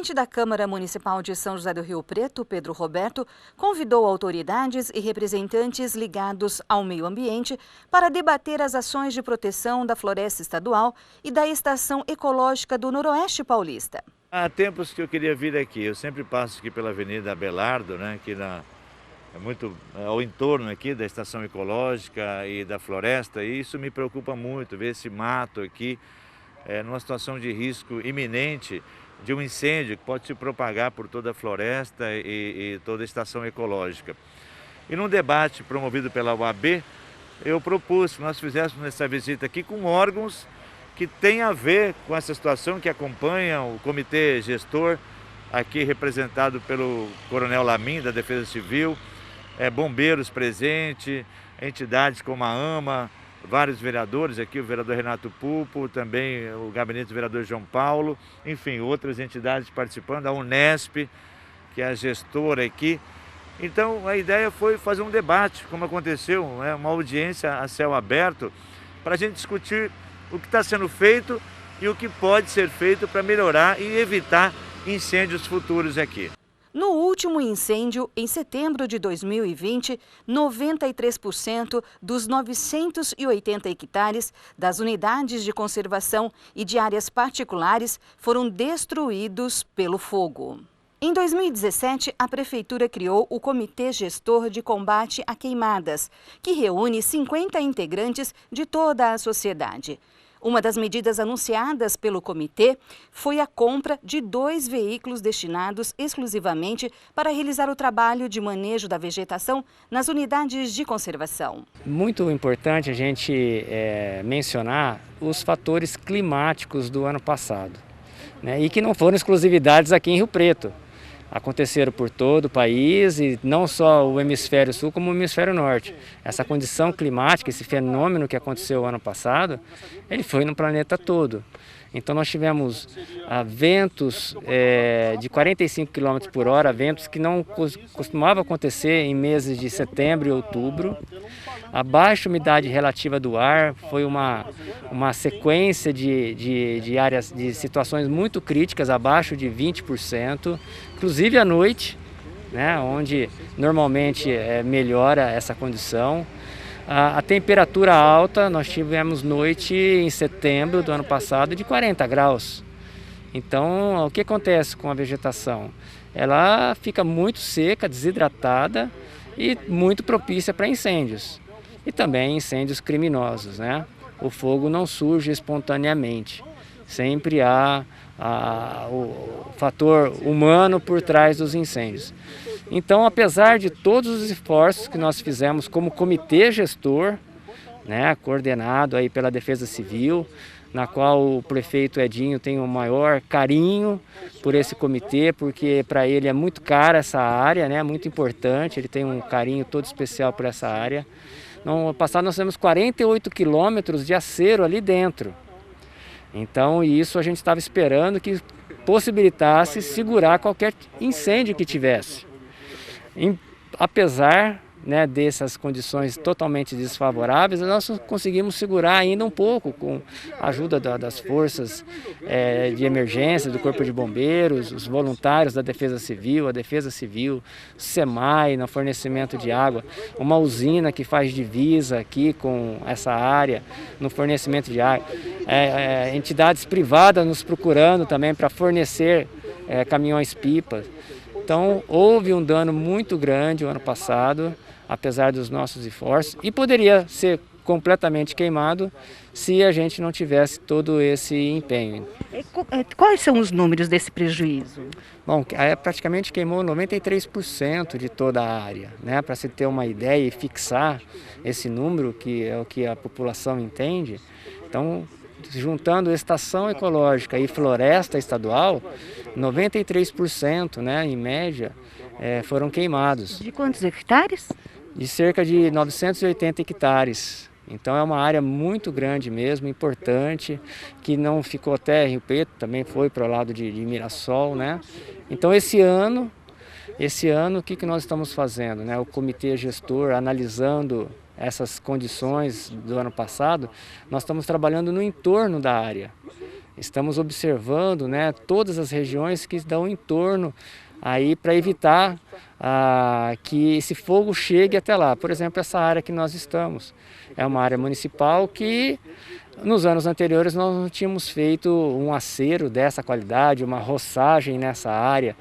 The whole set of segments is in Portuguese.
presidente da Câmara Municipal de São José do Rio Preto, Pedro Roberto, convidou autoridades e representantes ligados ao meio ambiente para debater as ações de proteção da floresta estadual e da Estação Ecológica do Noroeste Paulista. Há tempos que eu queria vir aqui, eu sempre passo aqui pela Avenida Abelardo, aqui muito ao entorno aqui da Estação Ecológica e da floresta, e isso me preocupa muito, ver esse mato aqui numa situação de risco iminente de um incêndio que pode se propagar por toda a floresta e toda a estação ecológica. E num debate promovido pela UAB, eu propus que nós fizéssemos essa visita aqui com órgãos que têm a ver com essa situação, que acompanham o comitê gestor, aqui representado pelo Coronel Lamin, da Defesa Civil, bombeiros presentes, entidades como a AMA, vários vereadores aqui, o vereador Renato Pulpo, também o gabinete do vereador João Paulo, enfim, outras entidades participando, a Unesp, que é a gestora aqui. Então a ideia foi fazer um debate, como aconteceu, uma audiência a céu aberto, para a gente discutir o que está sendo feito e o que pode ser feito para melhorar e evitar incêndios futuros aqui. No último incêndio, em setembro de 2020, 93% dos 980 hectares das unidades de conservação e de áreas particulares foram destruídos pelo fogo. Em 2017, a Prefeitura criou o Comitê Gestor de Combate a Queimadas, que reúne 50 integrantes de toda a sociedade. Uma das medidas anunciadas pelo comitê foi a compra de 2 veículos destinados exclusivamente para realizar o trabalho de manejo da vegetação nas unidades de conservação. Muito importante a gente mencionar os fatores climáticos do ano passado, e que não foram exclusividades aqui em Rio Preto. Aconteceram por todo o país e não só o hemisfério sul como o hemisfério norte. Essa condição climática, esse fenômeno que aconteceu ano passado, ele foi no planeta todo. Então nós tivemos ventos de 45 km por hora, ventos que não costumavam acontecer em meses de setembro e outubro. A baixa umidade relativa do ar foi uma sequência de áreas, de situações muito críticas, abaixo de 20%, inclusive à noite, onde normalmente melhora essa condição. A temperatura alta, nós tivemos noite em setembro do ano passado de 40 graus. Então, o que acontece com a vegetação? Ela fica muito seca, desidratada e muito propícia para incêndios. E também incêndios criminosos, O fogo não surge espontaneamente. Sempre há o fator humano por trás dos incêndios. Então, apesar de todos os esforços que nós fizemos como comitê gestor, coordenado aí pela Defesa Civil, na qual o prefeito Edinho tem o maior carinho por esse comitê, porque para ele é muito cara essa área, muito importante, ele tem um carinho todo especial por essa área. No passado nós temos 48 quilômetros de acero ali dentro. Então isso a gente estava esperando que possibilitasse segurar qualquer incêndio que tivesse. Apesar dessas condições totalmente desfavoráveis, nós conseguimos segurar ainda um pouco com a ajuda das forças de emergência, do Corpo de Bombeiros, os voluntários da Defesa Civil, a Defesa Civil, o SEMAI no fornecimento de água, uma usina que faz divisa aqui com essa área no fornecimento de água, entidades privadas nos procurando também para fornecer caminhões-pipas. Então, houve um dano muito grande o ano passado, apesar dos nossos esforços, e poderia ser completamente queimado se a gente não tivesse todo esse empenho. Quais são os números desse prejuízo? Bom, praticamente queimou 93% de toda a área, para se ter uma ideia e fixar esse número, que é o que a população entende. Então, juntando estação ecológica e floresta estadual, 93%, em média, foram queimados. De quantos hectares? De cerca de 980 hectares. Então é uma área muito grande mesmo, importante, que não ficou até Rio Preto, também foi para o lado de Mirassol, Então esse ano o que nós estamos fazendo, O comitê gestor analisando essas condições do ano passado, nós estamos trabalhando no entorno da área. Estamos observando, né, todas as regiões que dão em torno aí para evitar que esse fogo chegue até lá. Por exemplo, essa área que nós estamos é uma área municipal que nos anos anteriores nós não tínhamos feito um acero dessa qualidade, uma roçagem nessa área.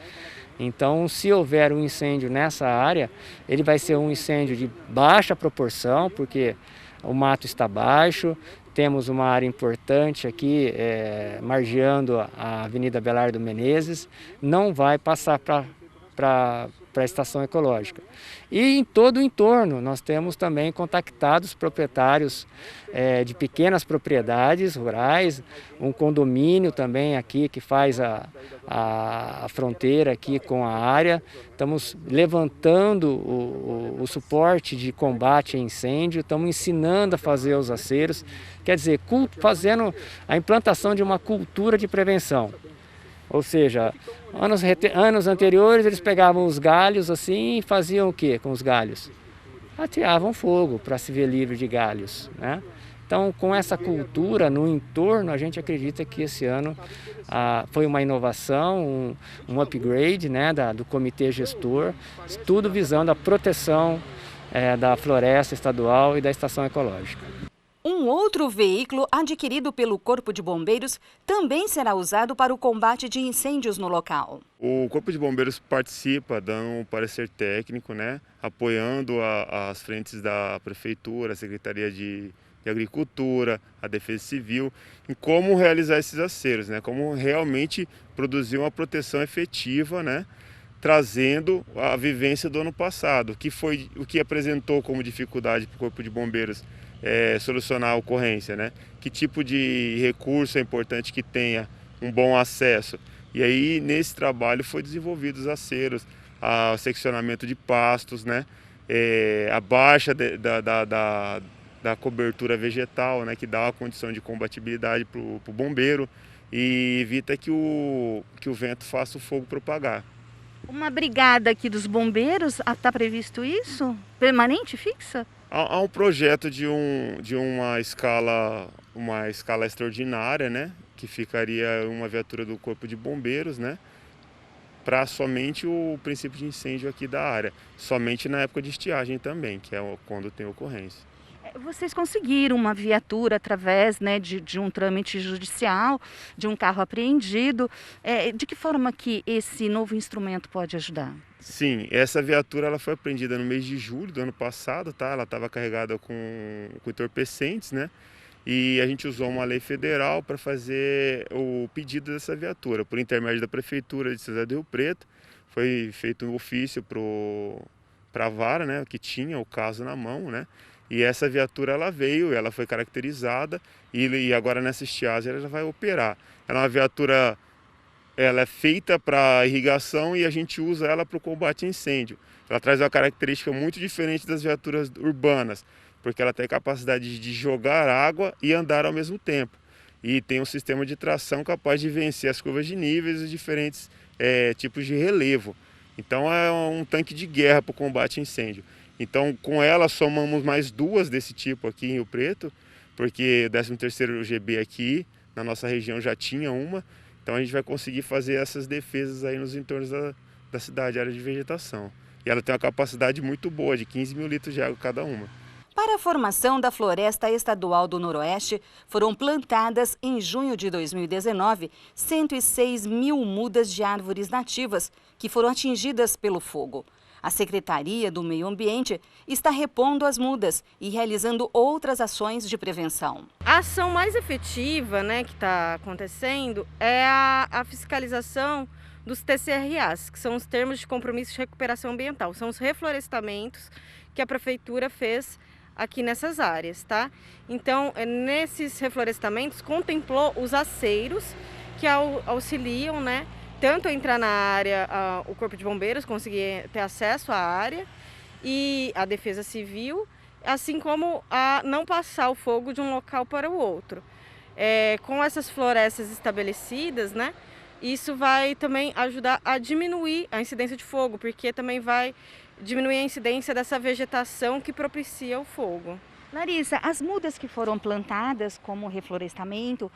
Então, se houver um incêndio nessa área, ele vai ser um incêndio de baixa proporção, porque o mato está baixo. Temos uma área importante aqui, margeando a Avenida Abelardo Menezes, não vai passar para a estação ecológica. E em todo o entorno, nós temos também contactados proprietários de pequenas propriedades rurais, um condomínio também aqui que faz a fronteira aqui com a área. Estamos levantando o suporte de combate a incêndio, estamos ensinando a fazer os aceros, quer dizer, fazendo a implantação de uma cultura de prevenção. Ou seja, anos anteriores eles pegavam os galhos assim e faziam o que com os galhos? Ateavam fogo para se ver livre de galhos, né? Então, com essa cultura no entorno, a gente acredita que esse ano foi uma inovação, um upgrade, né, do comitê gestor, tudo visando a proteção da floresta estadual e da estação ecológica. Um outro veículo adquirido pelo Corpo de Bombeiros também será usado para o combate de incêndios no local. O Corpo de Bombeiros participa, dando um parecer técnico, né, apoiando as frentes da Prefeitura, a Secretaria de Agricultura, a Defesa Civil, em como realizar esses aceros, né, como realmente produzir uma proteção efetiva, né, trazendo a vivência do ano passado, que foi o que apresentou como dificuldade para o Corpo de Bombeiros solucionar a ocorrência, né? Que tipo de recurso é importante que tenha um bom acesso. E aí, nesse trabalho, foi desenvolvido os aceros, o seccionamento de pastos, né? A baixa da cobertura vegetal, né? Que dá uma condição de combatibilidade para o bombeiro e evita que o vento faça o fogo propagar. Uma brigada aqui dos bombeiros, está previsto isso? Permanente, fixa? Há um projeto de uma escala extraordinária, né, que ficaria uma viatura do Corpo de Bombeiros, né, para somente o princípio de incêndio aqui da área, somente na época de estiagem também, que é quando tem ocorrência. Vocês conseguiram uma viatura através, né, de um trâmite judicial, de um carro apreendido. De que forma que esse novo instrumento pode ajudar? Sim, essa viatura ela foi apreendida no mês de julho do ano passado, tá? Ela estava carregada com entorpecentes, né? E a gente usou uma lei federal para fazer o pedido dessa viatura, por intermédio da Prefeitura de São José do Rio Preto. Foi feito um ofício para a vara, né, que tinha o caso na mão, né? E essa viatura ela veio, ela foi caracterizada e agora nessa estiagem ela já vai operar. Ela é uma viatura, ela é feita para irrigação e a gente usa ela para o combate a incêndio. Ela traz uma característica muito diferente das viaturas urbanas, porque ela tem a capacidade de jogar água e andar ao mesmo tempo. E tem um sistema de tração capaz de vencer as curvas de níveis e os diferentes tipos de relevo. Então é um tanque de guerra para o combate a incêndio. Então, com ela, somamos mais duas desse tipo aqui em Rio Preto, porque o 13º GB aqui, na nossa região, já tinha uma. Então, a gente vai conseguir fazer essas defesas aí nos entornos da cidade, área de vegetação. E ela tem uma capacidade muito boa, de 15 mil litros de água cada uma. Para a formação da Floresta Estadual do Noroeste, foram plantadas, em junho de 2019, 106 mil mudas de árvores nativas, que foram atingidas pelo fogo. A Secretaria do Meio Ambiente está repondo as mudas e realizando outras ações de prevenção. A ação mais efetiva, né, que está acontecendo é a fiscalização dos TCRAs, que são os termos de compromisso de recuperação ambiental. São os reflorestamentos que a Prefeitura fez aqui nessas áreas, tá? Então, nesses reflorestamentos, contemplou os aceiros que auxiliam, né, tanto a entrar na área, o Corpo de Bombeiros conseguir ter acesso à área e a Defesa Civil, assim como a não passar o fogo de um local para o outro. Com essas florestas estabelecidas, né, isso vai também ajudar a diminuir a incidência de fogo, porque também vai diminuir a incidência dessa vegetação que propicia o fogo. Larissa, as mudas que foram plantadas como reflorestamento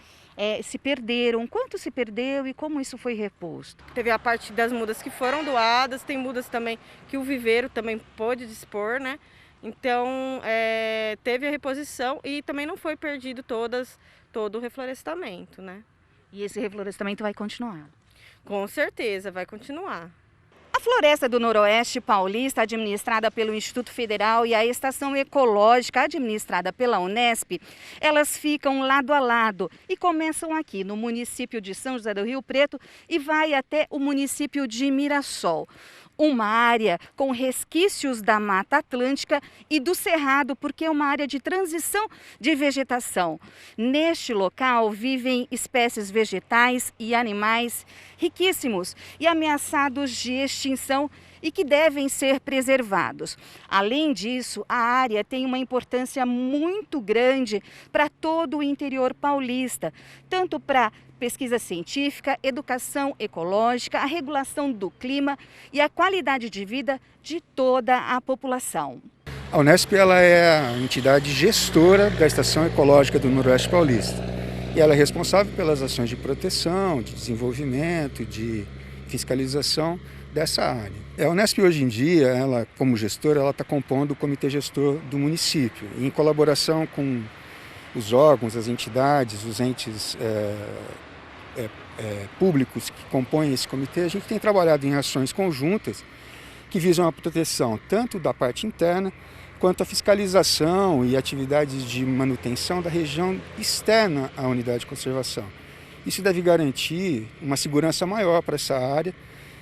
se perderam. Quanto se perdeu e como isso foi reposto? Teve a parte das mudas que foram doadas, tem mudas também que o viveiro também pôde dispor, né? Então, teve a reposição e também não foi perdido todo o reflorestamento, né? E esse reflorestamento vai continuar? Com certeza, vai continuar. A Floresta do Noroeste Paulista, administrada pelo Instituto Federal, e a Estação Ecológica, administrada pela Unesp, elas ficam lado a lado e começam aqui no município de São José do Rio Preto e vai até o município de Mirassol. Uma área com resquícios da Mata Atlântica e do Cerrado, porque é uma área de transição de vegetação. Neste local vivem espécies vegetais e animais riquíssimos e ameaçados de extinção e que devem ser preservados. Além disso, a área tem uma importância muito grande para todo o interior paulista, tanto para pesquisa científica, educação ecológica, a regulação do clima e a qualidade de vida de toda a população. A Unesp ela é a entidade gestora da Estação Ecológica do Noroeste Paulista e ela é responsável pelas ações de proteção, de desenvolvimento, de fiscalização dessa área. A Unesp hoje em dia, ela como gestora, ela está compondo o comitê gestor do município, em colaboração com os órgãos, as entidades, os entes públicos que compõem esse comitê. A gente tem trabalhado em ações conjuntas que visam a proteção tanto da parte interna quanto a fiscalização e atividades de manutenção da região externa à unidade de conservação. Isso deve garantir uma segurança maior para essa área,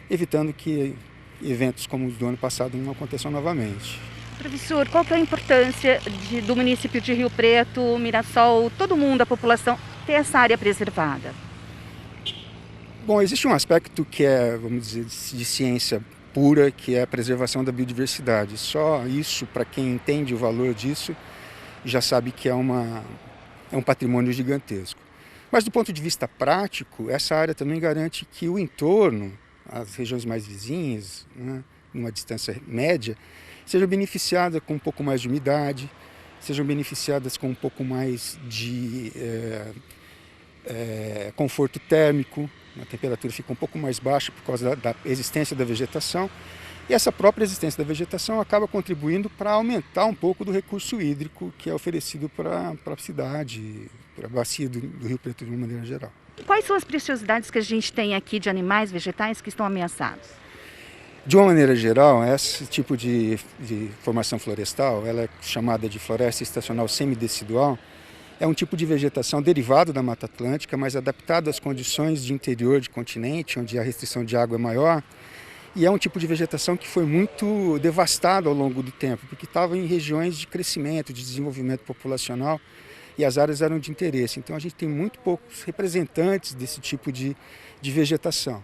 evitando que eventos como os do ano passado não aconteçam novamente. Professor, qual que é a importância do município de Rio Preto, Mirassol, todo mundo, a população, ter essa área preservada? Bom, existe um aspecto que é, vamos dizer, de ciência pura, que é a preservação da biodiversidade. Só isso, para quem entende o valor disso, já sabe que é um patrimônio gigantesco. Mas do ponto de vista prático, essa área também garante que o entorno, as regiões mais vizinhas, né, numa distância média, sejam beneficiadas com um pouco mais de umidade, sejam beneficiadas com um pouco mais de conforto térmico, a temperatura fica um pouco mais baixa por causa da existência da vegetação, e essa própria existência da vegetação acaba contribuindo para aumentar um pouco do recurso hídrico que é oferecido para a cidade, para a bacia do Rio Preto de uma maneira geral. Quais são as preciosidades que a gente tem aqui de animais vegetais que estão ameaçados? De uma maneira geral, esse tipo de formação florestal, ela é chamada de floresta estacional semidecidual, é um tipo de vegetação derivado da Mata Atlântica, mas adaptado às condições de interior de continente, onde a restrição de água é maior, e é um tipo de vegetação que foi muito devastado ao longo do tempo, porque estava em regiões de crescimento, de desenvolvimento populacional, e as áreas eram de interesse. Então a gente tem muito poucos representantes desse tipo de vegetação.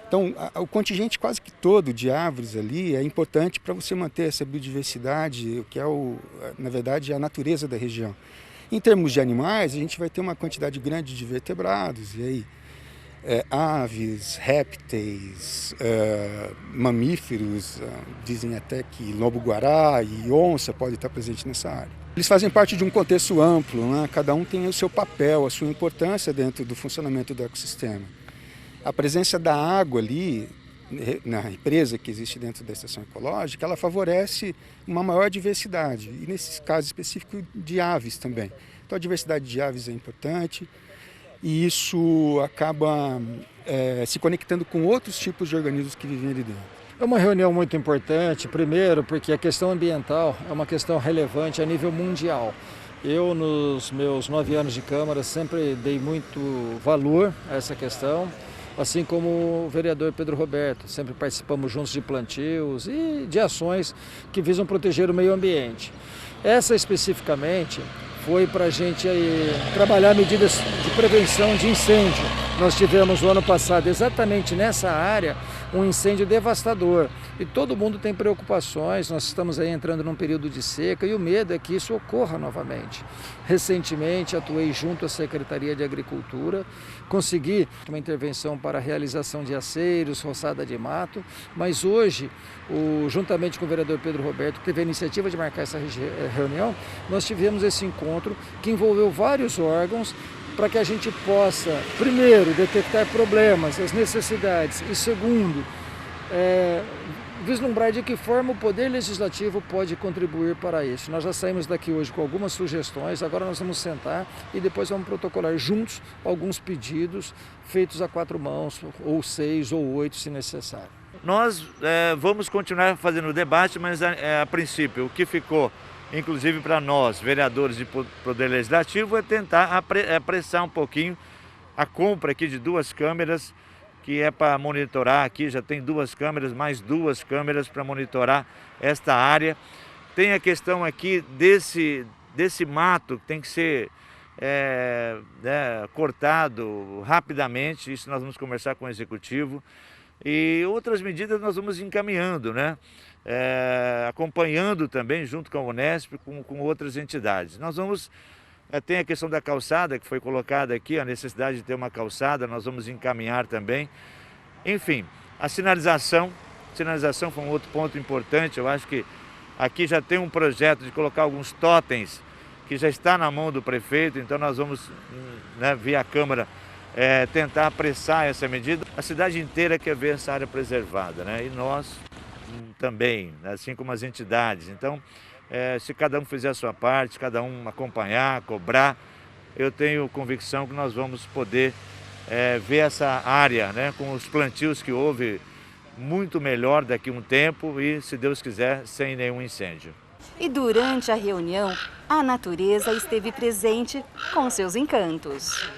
Então o contingente quase que todo de árvores ali é importante para você manter essa biodiversidade, que é, na verdade, a natureza da região. Em termos de animais, a gente vai ter uma quantidade grande de vertebrados, e aí aves, répteis, mamíferos, dizem até que lobo-guará e onça podem estar presentes nessa área. Eles fazem parte de um contexto amplo, né? Cada um tem o seu papel, a sua importância dentro do funcionamento do ecossistema. A presença da água ali, na represa que existe dentro da estação ecológica, ela favorece uma maior diversidade, e nesse caso específico de aves também. Então a diversidade de aves é importante e isso acaba se conectando com outros tipos de organismos que vivem ali dentro. É uma reunião muito importante, primeiro porque a questão ambiental é uma questão relevante a nível mundial. Eu, nos meus 9 anos de Câmara, sempre dei muito valor a essa questão, assim como o vereador Pedro Roberto. Sempre participamos juntos de plantios e de ações que visam proteger o meio ambiente. Essa especificamente foi para a gente trabalhar medidas de prevenção de incêndio. Nós tivemos o ano passado exatamente nessa área um incêndio devastador. E todo mundo tem preocupações, nós estamos aí entrando num período de seca e o medo é que isso ocorra novamente. Recentemente atuei junto à Secretaria de Agricultura, consegui uma intervenção para a realização de aceiros, roçada de mato, mas hoje, juntamente com o vereador Pedro Roberto, que teve a iniciativa de marcar essa reunião, nós tivemos esse encontro que envolveu vários órgãos para que a gente possa, primeiro, detectar problemas, as necessidades e, segundo, vislumbrar de que forma o Poder Legislativo pode contribuir para isso. Nós já saímos daqui hoje com algumas sugestões, agora nós vamos sentar e depois vamos protocolar juntos alguns pedidos feitos a 4 mãos, ou 6 ou 8, se necessário. Nós vamos continuar fazendo o debate, mas a princípio o que ficou, inclusive para nós, vereadores de Poder Legislativo, é tentar apressar um pouquinho a compra aqui de 2 câmeras, que é para monitorar aqui, já tem 2 câmeras, mais 2 câmeras para monitorar esta área. Tem a questão aqui desse mato que tem que ser cortado rapidamente, isso nós vamos conversar com o Executivo. E outras medidas nós vamos encaminhando, né? Acompanhando também, junto com a Unesp, com outras entidades. Nós vamos... Tem a questão da calçada, que foi colocada aqui, a necessidade de ter uma calçada, nós vamos encaminhar também. Enfim, a sinalização foi um outro ponto importante. Eu acho que aqui já tem um projeto de colocar alguns totens, que já está na mão do prefeito, então nós vamos, via a Câmara, tentar apressar essa medida. A cidade inteira quer ver essa área preservada, né? E nós também, assim como as entidades. Então, se cada um fizer a sua parte, cada um acompanhar, cobrar, eu tenho convicção que nós vamos poder ver essa área, né, com os plantios que houve, muito melhor daqui a um tempo e, se Deus quiser, sem nenhum incêndio. E durante a reunião, a natureza esteve presente com seus encantos.